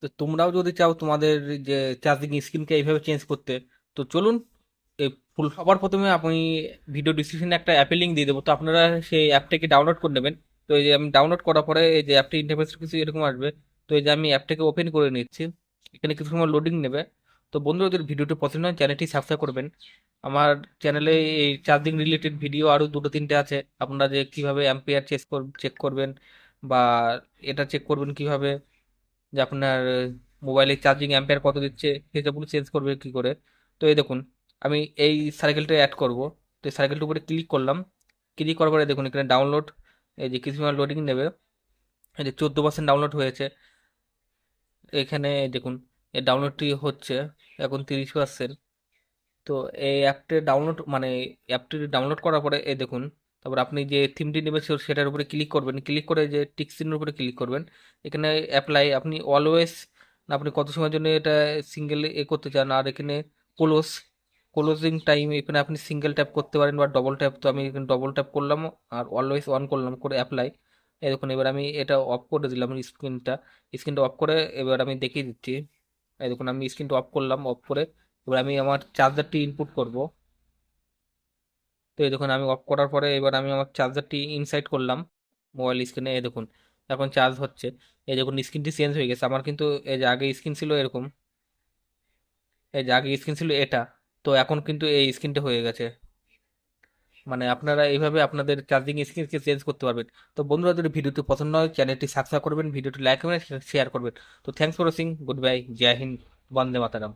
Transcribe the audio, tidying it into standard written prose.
তো তোমরাও যদি চাও তোমাদের যে চার্জিং স্ক্রিনকে এইভাবে চেঞ্জ করতে, তো চলুন এই ফুল সবার প্রথমে আমি ভিডিও ডিসক্রিপশনে একটা অ্যাপের লিঙ্ক দিয়ে দেবো, তো আপনারা সেই অ্যাপটাকে ডাউনলোড করে নেবেন। তো এই যে আমি ডাউনলোড করার পরে এই যে অ্যাপটি ইন্টারফেস কিছু এরকম আসবে। তো এই যে আমি অ্যাপটাকে ওপেন করে নিচ্ছি, এখানে কিছু সময় লোডিং নেবে। তো বন্ধুরা যদি ভিডিওটি পছন্দ হয় চ্যানেলটি সাবস্ক্রাইব করবেন। আমার চ্যানেলে এই চার্জিং রিলেটেড ভিডিও আরও দুটো তিনটে আছে, আপনারা যে কীভাবে অ্যাম্পিয়ার চেক করবেন, বা এটা চেক করবেন কিভাবে যে আপনার মোবাইলে চার্জিং অ্যাম্পিয়ার কত দিচ্ছে সেসবগুলো চেঞ্জ করবে কি করে। তো এই দেখুন আমি এই সার্কেলটা অ্যাড করব। তো এই সার্কেলটার উপরে ক্লিক করলাম, ক্লিক করার পরে দেখুন এখানে ডাউনলোড, এই যে কিছু সময় লোডিং নেবে। এই যে 14% ডাউনলোড হয়েছে এখানে, দেখুন এই ডাউনলোডটি হচ্ছে এখন 30%। তো এই অ্যাপটি ডাউনলোড মানে অ্যাপটি ডাউনলোড করার পরে এই দেখুন, তারপর আপনি যে থিমটি নেবেন সেটার উপরে ক্লিক করবেন, ক্লিক করে যে টিক চিহ্নের উপরে ক্লিক করবেন। এখানে অ্যাপ্লাই আপনি অলওয়েজ না আপনি কত সময়ের জন্য এটা সিঙ্গেল করতে চান, আর এখানে ক্লোজ ক্লোজিং টাইম এখানে আপনি সিঙ্গেল ট্যাপ করতে পারেন বা ডবল ট্যাপ। তো আমি এখানে ডবল ট্যাপ করলাম আর অলওয়েজ অন করলাম করে অ্যাপ্লাই। এই দেখুন এবার আমি এটা অফ করে দিলাম স্ক্রিনটা অফ করে এবার আমি দেখিয়ে দিচ্ছি। এই দেখুন আমি স্ক্রিনটা অফ করলাম, অফ করে এবার আমি আমার চার্জারটি ইনপুট করব। তো এই দেখুন আমি অফ করার পরে এবার আমি আমার চার্জারটি ইনসাইড করলাম মোবাইল স্ক্রিনে। এই দেখুন এখন চার্জ হচ্ছে। এই দেখুন স্ক্রিনটি চেঞ্জ হয়ে গেছে আমার, কিন্তু এই যে আগে স্ক্রিন ছিল এরকম, এই যে আগে স্ক্রিন ছিল এটা, তো এখন কিন্তু এই স্ক্রিনটা হয়ে গেছে। মানে আপনারা এইভাবে আপনাদের চার্জিং স্ক্রিনকে চেঞ্জ করতে পারবেন। তো বন্ধুরা যদি ভিডিওটি পছন্দ হয় চ্যানেলটি সাবস্ক্রাইব করবেন, ভিডিওটি লাইক করবেন, শেয়ার করবেন। তো thanks for watching, good bye, Jai Hind, Vande Mataram.